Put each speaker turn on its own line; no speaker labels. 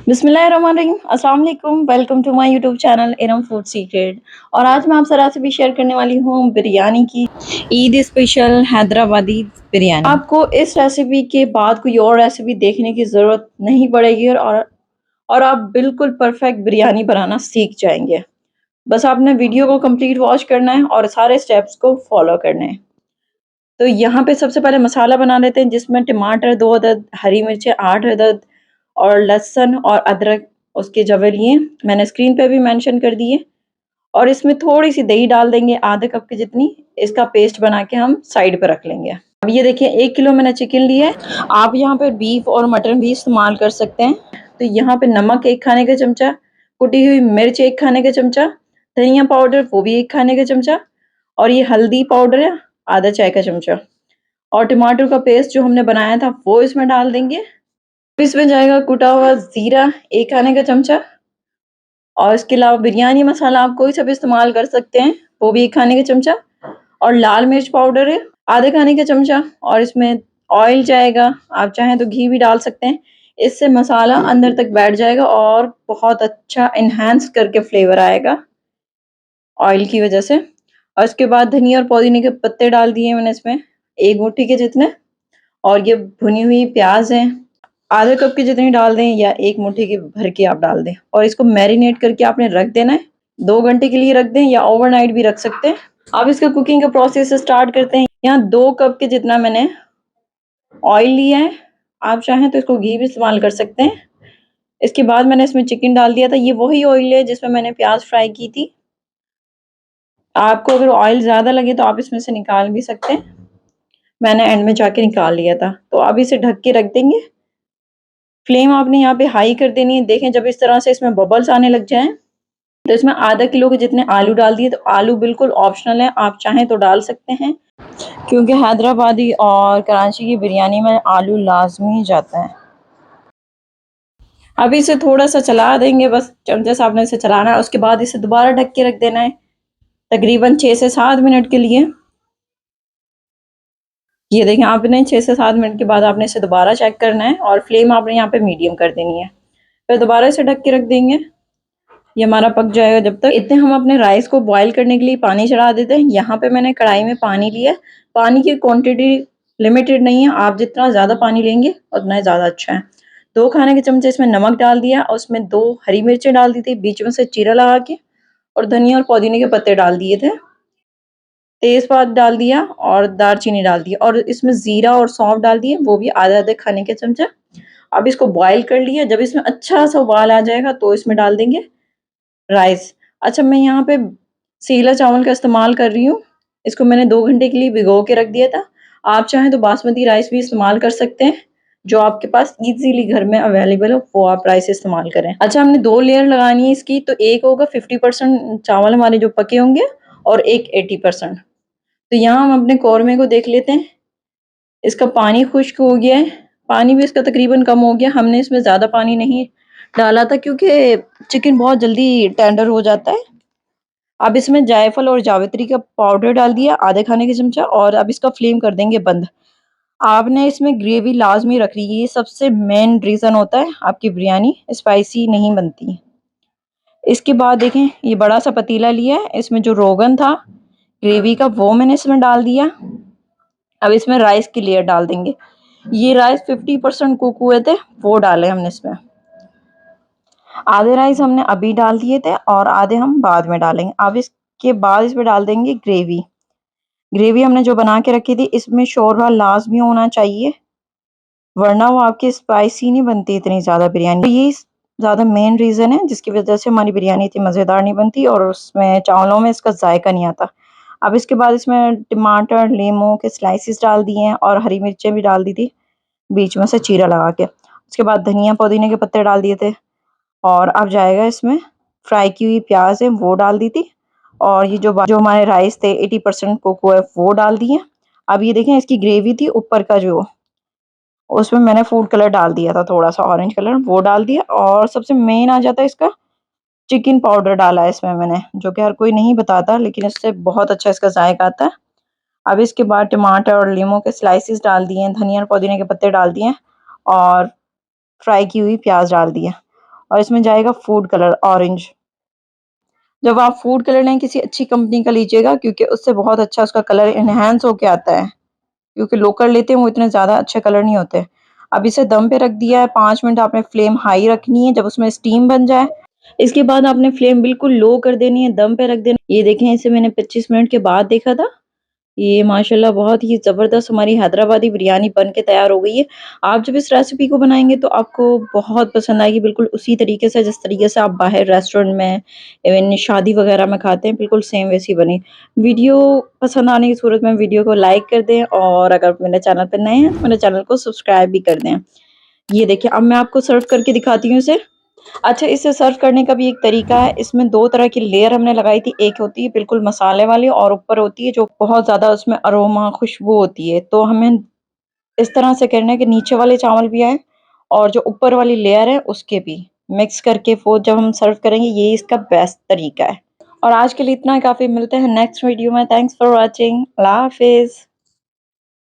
बिस्मिल्लाहिर्रहमानिर्रहीम, अस्सलाम वालेकुम। Welcome to my YouTube channel Iram food secret. और आज मैं आपसे रेसिपी शेयर करने वाली हूँ बिरयानी की। ईद स्पेशल हैदराबादी बिरयानी। आपको इस रेसिपी के बाद कोई और रेसिपी देखने की ज़रूरत नहीं पड़ेगी और आप बिल्कुल परफेक्ट बिरयानी बनाना सीख जाएंगे। बस आपने वीडियो को कंप्लीट वॉच करना है और सारे स्टेप्स को फॉलो करने हैं। तो यहाँ पे सबसे पहले मसाला बना लेते हैं, जिसमें टमाटर 2 अदद, हरी मिर्चें 8 अदद और लहसुन और अदरक उसके जवे लिए मैंने स्क्रीन पे भी मेंशन कर दिए। और इसमें थोड़ी सी दही डाल देंगे, आधे कप की जितनी। इसका पेस्ट बना के हम साइड पे रख लेंगे। अब ये देखिए 1 किलो मैंने चिकन लिया है। आप यहाँ पे बीफ और मटन भी इस्तेमाल कर सकते हैं। तो यहाँ पे नमक 1 खाने का चमचा, कुटी हुई मिर्च 1 खाने का चमचा, धनिया पाउडर वो भी 1 खाने का चमचा, और ये हल्दी पाउडर है आधा चाय का चमचा। और टमाटर का पेस्ट जो हमने बनाया था वो इसमें डाल देंगे। इसमें जाएगा कुटा हुआ जीरा 1 खाने का चमचा, और इसके अलावा बिरयानी मसाला आप कोई सा भी इस्तेमाल कर सकते हैं, वो भी 1 खाने का चमचा। और लाल मिर्च पाउडर है आधे खाने का चमचा। और इसमें ऑयल जाएगा, आप चाहें तो घी भी डाल सकते हैं। इससे मसाला अंदर तक बैठ जाएगा और बहुत अच्छा इन्हांस करके फ्लेवर आएगा ऑयल की वजह से। और इसके बाद धनिया और पुदीने के पत्ते डाल दिए मैंने इसमें 1 मुट्ठी के जितने। और ये भुनी हुई प्याज है, आधे कप की जितनी डाल दें या 1 मुट्ठी की भर के आप डाल दें। और इसको मैरिनेट करके आपने रख देना है, 2 घंटे के लिए रख दें या ओवरनाइट भी रख सकते हैं। अब इसका कुकिंग का प्रोसेस स्टार्ट करते हैं। यहाँ 2 कप के जितना मैंने ऑयल लिया है, आप चाहें तो इसको घी भी इस्तेमाल कर सकते हैं। इसके बाद मैंने इसमें चिकन डाल दिया था। ये वही ऑयल है जिसमें मैंने प्याज फ्राई की थी। आपको अगर ऑयल ज़्यादा लगे तो आप इसमें से निकाल भी सकते हैं, मैंने एंड में जाके निकाल लिया था। तो अब इसे ढक के रख देंगे। फ्लेम आपने यहाँ पे हाई कर देनी है। देखें जब इस तरह से इसमें बबल्स आने लग जाएं तो इसमें आधा किलो के जितने आलू डाल दिए। तो आलू बिल्कुल ऑप्शनल है, आप चाहें तो डाल सकते हैं, क्योंकि हैदराबादी और कराची की बिरयानी में आलू लाजमी जाता है। अब इसे थोड़ा सा चला देंगे, बस चमचे से आपने इसे चलाना है। उसके बाद इसे दोबारा ढक के रख देना है तकरीबन 6 से 7 मिनट के लिए। ये देखें आपने 6 से 7 मिनट के बाद आपने इसे दोबारा चेक करना है और फ्लेम आपने यहाँ पे मीडियम कर देनी है। फिर दोबारा इसे ढक के रख देंगे, ये हमारा पक जाएगा। जब तक इतने हम अपने राइस को बॉईल करने के लिए पानी चढ़ा देते हैं। यहाँ पे मैंने कढ़ाई में पानी लिया है। पानी की क्वांटिटी लिमिटेड नहीं है, आप जितना ज़्यादा पानी लेंगे उतना ही ज़्यादा अच्छा है। 2 खाने के चमचे इसमें नमक डाल दिया और उसमें 2 हरी मिर्चें डाल दी थी बीच में से चीरा लगा के, और धनिया और पुदीने के पत्ते डाल दिए थे। तेज़पात डाल दिया और दालचीनी डाल दी, और इसमें ज़ीरा और सौंफ डाल दिए, वो भी आधे आधे खाने के चमचा। अब इसको बॉईल कर लिया। जब इसमें अच्छा सा उबाल आ जाएगा तो इसमें डाल देंगे राइस। अच्छा, मैं यहाँ पे सीला चावल का इस्तेमाल कर रही हूँ। इसको मैंने 2 घंटे के लिए भिगो के रख दिया था। आप चाहें तो बासमती राइस भी इस्तेमाल कर सकते हैं, जो आपके पास इजीली घर में अवेलेबल हो वो आप राइस इस्तेमाल करें। अच्छा, हमने 2 लेयर लगानी है इसकी। तो एक होगा 50% चावल हमारे जो पके होंगे और एक 80%। तो यहाँ हम अपने कौरमे को देख लेते हैं। इसका पानी खुश्क हो गया है, पानी भी इसका तकरीबन कम हो गया। हमने इसमें ज़्यादा पानी नहीं डाला था क्योंकि चिकन बहुत जल्दी टेंडर हो जाता है। अब इसमें जायफल और जावित्री का पाउडर डाल दिया आधे खाने का चमचा, और अब इसका फ्लेम कर देंगे बंद। आपने इसमें ग्रेवी लाजमी रखनी है, ये सबसे मेन रीज़न होता है आपकी बिरयानी स्पाइसी नहीं बनती। इसके बाद देखें ये बड़ा सा पतीला लिया है, इसमें जो रोगन था ग्रेवी का वो मैंने इसमें डाल दिया। अब इसमें राइस की लेयर डाल देंगे। ये राइस 50% कुक हुए थे वो डाले हमने इसमें। आधे राइस हमने अभी डाल दिए थे और आधे हम बाद में डालेंगे। अब इसके बाद इसमें डाल देंगे ग्रेवी। ग्रेवी हमने जो बना के रखी थी, इसमें शोरबा लाजमी होना चाहिए, वरना वो आपकी स्पाइसी नहीं बनती इतनी ज़्यादा बिरयानी। तो ये ज़्यादा मेन रीज़न है जिसकी वजह से हमारी बिरयानी इतनी मज़ेदार नहीं बनती और उसमें चावलों में इसका जायका नहीं आता। अब इसके बाद इसमें टमाटर लीमू के स्लाइसिस डाल दिए हैं और हरी मिर्चें भी डाल दी थी बीच में से चीरा लगा के। उसके बाद धनिया पुदीने के पत्ते डाल दिए थे, और अब जाएगा इसमें फ्राई की हुई प्याज है वो डाल दी थी, और ये जो हमारे राइस थे 80% कुक हुए वो डाल दिए। अब ये देखें इसकी ग्रेवी थी ऊपर का जो, उसमें मैंने फूड कलर डाल दिया था, थोड़ा सा ऑरेंज कलर वो डाल दिया। और सबसे मेन आ जाता है इसका चिकन पाउडर डाला है इसमें मैंने, जो कि हर कोई नहीं बताता, लेकिन इससे बहुत अच्छा इसका जायका आता है। अब इसके बाद टमाटर और लीमू के स्लाइसिस डाल दिए, धनिया और पुदीने के पत्ते डाल दिए, और फ्राई की हुई प्याज डाल दिए। और इसमें जाएगा फूड कलर ऑरेंज। जब आप फूड कलर लें किसी अच्छी कंपनी का लीजिएगा, क्योंकि उससे बहुत अच्छा उसका कलर एनहांस होके आता है, क्योंकि लोकल लेते हैं वो इतने ज़्यादा अच्छे कलर नहीं होते। अब इसे दम पे रख दिया है, 5 मिनट आपने फ्लेम हाई रखनी है, जब उसमें स्टीम बन जाए इसके बाद आपने फ्लेम बिल्कुल लो कर देनी है, दम पे रख देना। ये देखें, इसे मैंने 25 मिनट के बाद देखा था। ये माशाल्लाह बहुत ही ज़बरदस्त हमारी हैदराबादी बिरयानी बन के तैयार हो गई है। आप जब इस रेसिपी को बनाएँगे तो आपको बहुत पसंद आएगी, बिल्कुल उसी तरीके से जिस तरीके से आप बाहर रेस्टोरेंट में, इवन शादी वगैरह में खाते हैं, बिल्कुल सेम वैसी बनी। वीडियो पसंद आने की सूरत में वीडियो को लाइक कर दें, और अगर मेरे चैनल पे नए हैं तो मेरे चैनल को सब्सक्राइब भी कर दें। ये देखिए, अब मैं आपको सर्व करके दिखाती हूँ इसे। अच्छा, इसे सर्व करने का भी एक तरीका है। इसमें 2 तरह की लेयर हमने लगाई थी। एक होती है बिल्कुल मसाले वाली, और ऊपर होती है जो बहुत ज़्यादा उसमें अरोमा, खुशबू होती है। तो हमें इस तरह से करना है कि नीचे वाले चावल भी आएँ और जो ऊपर वाली लेयर है उसके भी। मिक्स करके वो जब हम सर्व करेंगे, ये इसका बेस्ट तरीका है। और आज के लिए इतना ही काफ़ी। मिलते हैं नेक्स्ट वीडियो में। Thanks for watching. अल्लाह हाफ़िज़।